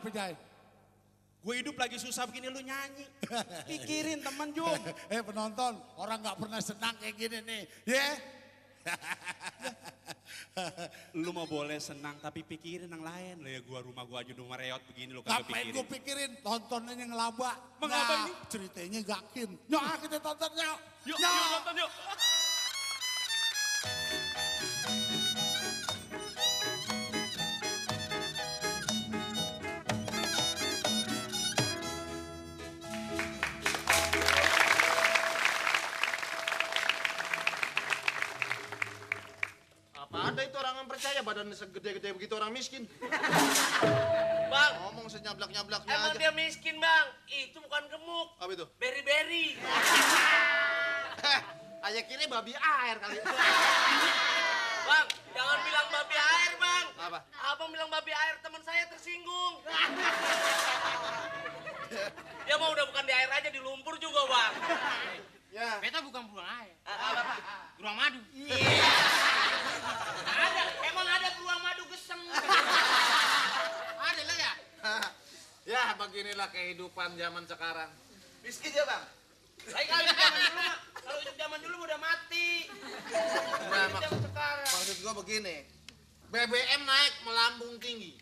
Kenapa Jai? Gue hidup lagi susah begini lu nyanyi. Pikirin temen Jum. Penonton, orang nggak pernah senang kayak gini nih. Ya? Lu mau boleh senang tapi pikirin yang lain. Lah ya rumah gua aja rumah reot begini lu kagak Ngapain pikirin. gue pikirin tonton aja ngelaba. Mengapa ini? Ceritanya gakin. Nyok kita tonton nyok. Yuk nonton yuk. Apa ada itu orang yang percaya badannya segede-gede begitu orang miskin? Bang, Ngomong senyablak-nyablaknya emang aja. dia miskin bang. Itu bukan gemuk, Apa itu? beri-beri. Ayah kira babi air kali. Bang, jangan bilang babi air bang. Apa? Abang bilang babi air, teman saya tersinggung. Dia mah udah bukan di air aja, di lumpur juga bang. Ya. Beta bukan beruang air, Apa? beruang madu. Ada, emang ada beruang madu geseng. Ada lah ya. Ya beginilah kehidupan zaman sekarang. Miskin ya bang. Baik kalau hidup zaman dulu mah, kalau hidup zaman dulu udah mati. Nah, Hidup zaman sekarang. maksud gua begini. BBM naik melambung tinggi.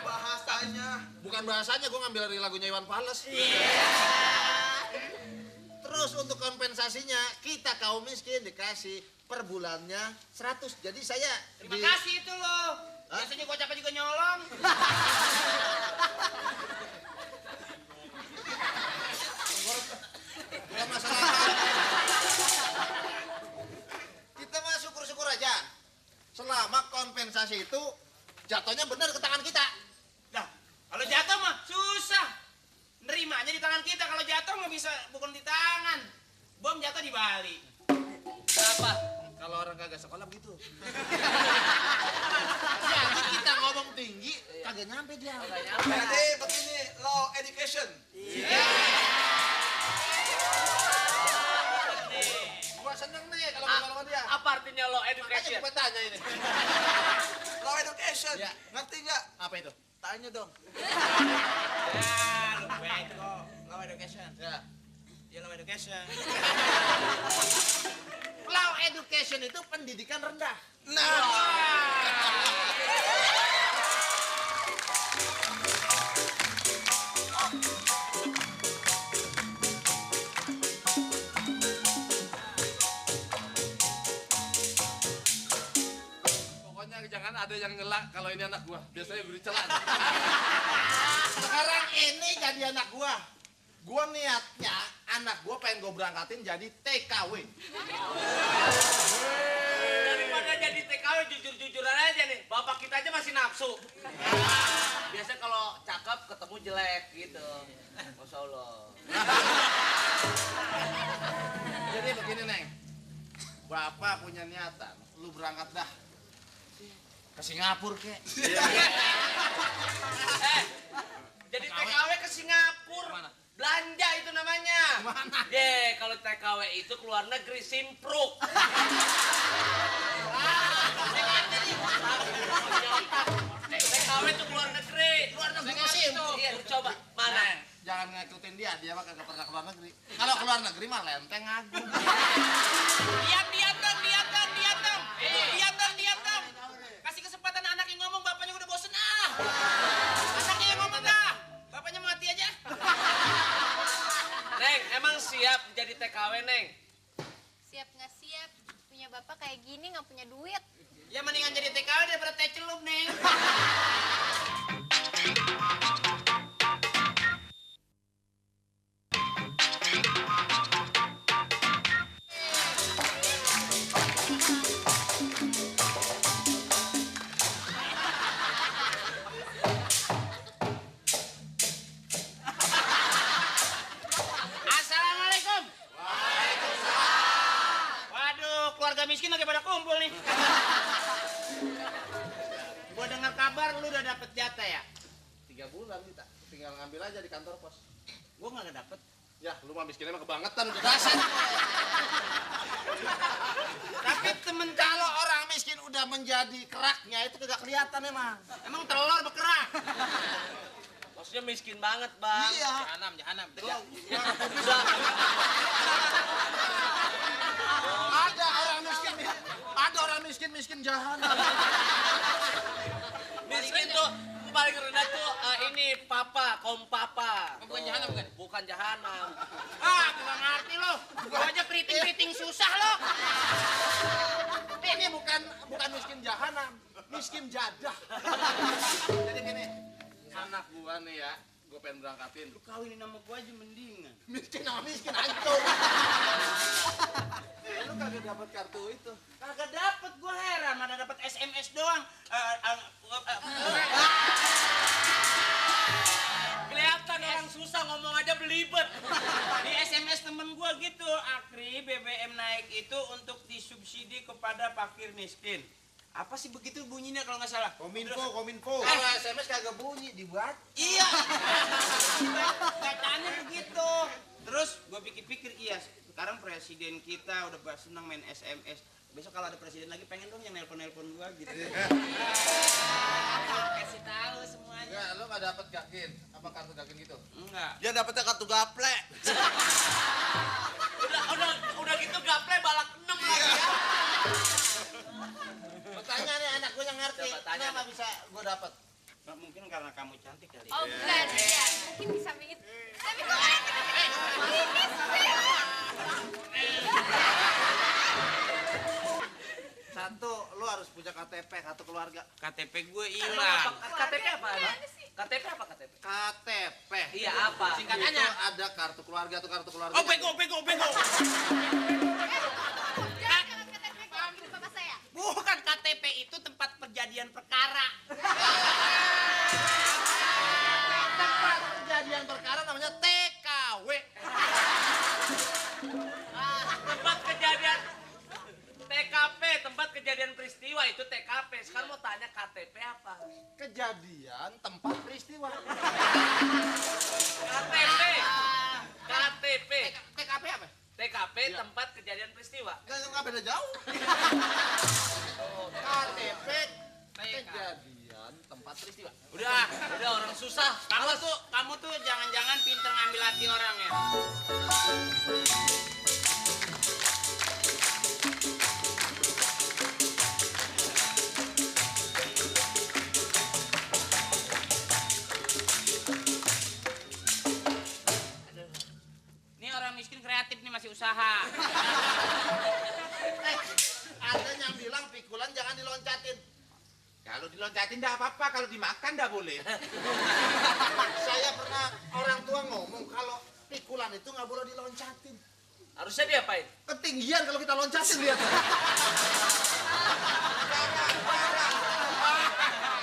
Bahasanya. Bukan bahasanya, gua ngambil dari lagunya Iwan Fals. Terus untuk kompensasinya kita kaum miskin dikasih per bulannya 100. Jadi saya Terima kasih itu loh. Biasanya gua capek juga nyolong. Bukan masalah. Kita mah syukur-syukur aja. Selama kompensasi itu jatuhnya benar ke tangan kita. Nah, kalau jatuh mah susah. Nerimanya di tangan kita. Kalau jatuh nggak bisa, bukan di tangan. Bom jatuh di Bali. Kenapa? Kalau orang kagak sekolah begitu. Jadi kita ngomong tinggi, kagak nyampe dia. Jadi begini, law education. Gua seneng nih kalau ngomong dia. Apa artinya law Makanya education? gue tanya ini. Law education. Ya. Ngerti nggak? Apa itu? Tanya dong. Ya, lu bego. Law education. Ya. Ya, law education. Law education itu pendidikan rendah. Nah. Pokoknya jangan ada yang ngelak kalau ini anak gua. Biasanya beri celah. Sekarang ini jadi anak gua. Gua niatnya anak gua pengen gua berangkatin jadi TKW. Daripada jadi TKW, jujur-jujuran aja nih. Bapak kita aja masih nafsu. Biasa kalau cakep ketemu jelek gitu. Masya Allah. Jadi begini, Neng. Bapak punya niatan, lu berangkat dah ke Singapura, kek. Jadi TKW ke Singapura. Kemana? Belanja itu namanya. Kemana? Kalau TKW itu keluar negeri simpruk. TKW itu keluar negeri. Luar negeri Simpruk. simpruk. Iya, lu coba. Mana? Jangan ngikutin dia mah kagak pernah ke luar negeri. Kalau ke luar negeri mah lenteng agung. Diam dong. Diam dong. Kasih kesempatan anak yang ngomong, bapaknya udah bosen ah. Anaknya yang ngomong dah. Bapaknya mati aja. Neng, emang siap jadi TKW, Neng? Siap nggak siap? Punya bapak kayak gini nggak punya duit. Ya mendingan jadi TKW daripada teh celup, Neng. Assalamualaikum. Waduh, keluarga miskin lagi pada kumpul nih. Gua dengar kabar lu udah dapet jatah ya? 3 bulan kita. Tinggal ngambil aja di kantor pos. Gua nggak dapet. Ya, lu mah miskin emang kebangetan udah dasar. Tapi temen kalau orang miskin udah menjadi keraknya itu kagak kelihatan emang. Emang telur berkerak. Maksudnya miskin banget, Bang. Iya. Jahanam. Ada orang miskin jahanam. Miskin tuh paling rendah tuh ini papa, kaum papa. Bukan jahanam, bukan? Bukan jahanam. Gak ngerti lo. Gua aja keriting susah lo. Ini bukan miskin jahanam, miskin jadah. Jadi gini, anak gua nih ya, gua pengen berangkatin. Lu kawinin sama gua aja mendingan. Miskin sama miskin anjing. Lu kagak dapat kartu itu. Kagak dapet, gua heran, mana dapet SMS doang. Kelihatan orang susah ngomong aja belibet. Di SMS temen gua gitu, Akri BBM naik itu untuk disubsidi kepada fakir miskin. Apa sih begitu bunyinya kalau nggak salah? Kominfo. Kalau SMS kagak bunyi, dibuat. Iya. Katanya begitu. Terus gua pikir-pikir, iya. Sekarang presiden kita udah senang main SMS. Besok kalau ada presiden lagi pengen dong yang nelpon gua gitu. Kasih tahu semuanya. Enggak, lu nggak dapat gakin. Apa kartu gakin gitu? Enggak. Dia dapetnya kartu gaple. Udah gitu gaple balak 6 lagi ya. Bertanya nih anak gue yang ngerti. Coba tanya, Kenapa bisa gue dapat? Mungkin karena kamu cantik kali. Oh bukan, ya. Mungkin di samping itu. Tapi kok orang ini Satu, lu harus punya KTP, kartu keluarga. KTP gue Apa? hilang. KTP apa? Gimana sih? KTP apa KTP? KTP. Iya apa? Singkatannya. Itu ada kartu keluarga tuh kartu keluarga. Oh, bego. Jangan KTP kalau gitu bapak saya. Bukan, KTP itu tempat perjadian perkara. Tempat kejadian perkara namanya TKW. Tempat kejadian TKP, tempat kejadian peristiwa itu TKP. Sekarang mau tanya KTP apa? Kejadian tempat peristiwa. KTP. KTP. TKP apa? TKP Iya. tempat kejadian peristiwa. Nggak beda jauh. KTP kejadian tempat peristiwa. Udah orang susah. Kamu tuh jangan-jangan pinter ngambil hati orang ya. Ini orang miskin kreatif nih, masih usaha. Ada yang bilang pikulan jangan diloncatin. Kalau diloncatin dah apa-apa, kalau dimakan dah boleh. Saya pernah orang tua ngomong kalau pikulan itu nggak boleh diloncatin. Harusnya diapain? Ketinggian kalau kita loncatin lihat.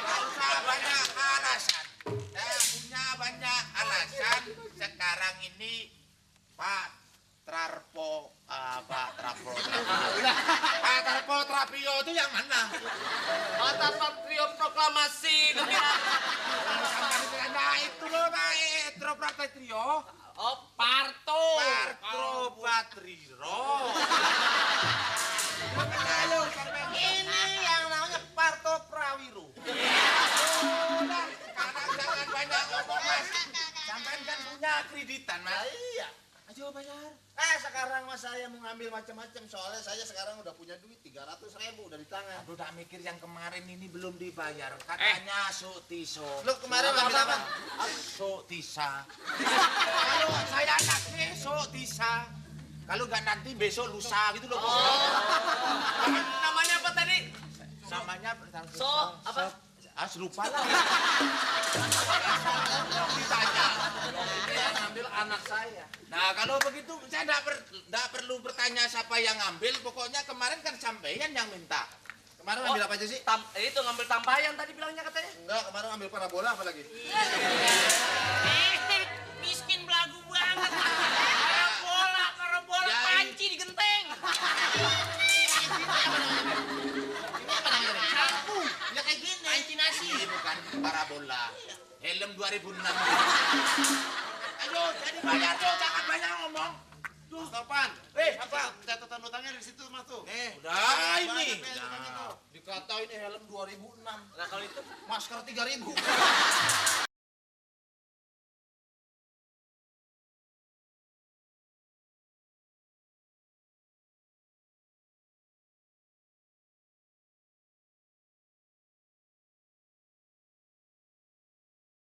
Gak usah banyak alasan. Saya punya banyak alasan. Sekarang ini Pak Trarpo, Pak Trapro. Pak Trarpo Trapio itu yang mana? Mata Patrio Proklamasi. Nah itu loh, Pak Patrio. Oh, Parto. Partro Patriro. Ini yang namanya Parto Prawiro. Sekarang jangan banyak ngomong, Mas. Sampai kan punya kreditan, Mas. Iya. Ayo bayar. Sekarang mas saya mau ngambil macam-macam soalnya saya sekarang udah punya duit 300.000 udah di tangan. Aduh, udah mikir yang kemarin ini belum dibayar. Katanya Sutiso. Lu kemarin ngambil apa? Sutisa. Kalau saya nanti Sutisa. Kalau nggak nanti besok lusa gitu loh. Namanya apa tadi? Namanya Apa? Lupa lah. Ditanya. Ini yang ngambil anak saya. Nah kalau begitu saya nggak perlu bertanya siapa yang ngambil. Pokoknya kemarin kan sampean yang minta. Kemarin ngambil apa aja sih? Itu ngambil tampayan tadi bilangnya katanya. Enggak, kemarin ngambil parabola apa lagi? Miskin belagu banget. Parabola Ya, panci di genteng. Ya kayak gini. Panci nasi. Ini bukan parabola. Helm 2006. Ayo, jadi bayar tuh, jangan banyak ngomong. Mas Topan. Apa? Catatan utangnya di situ Mas tuh. Udah ini. Dikatain helm 2006. Nah kalau itu Masker 3000.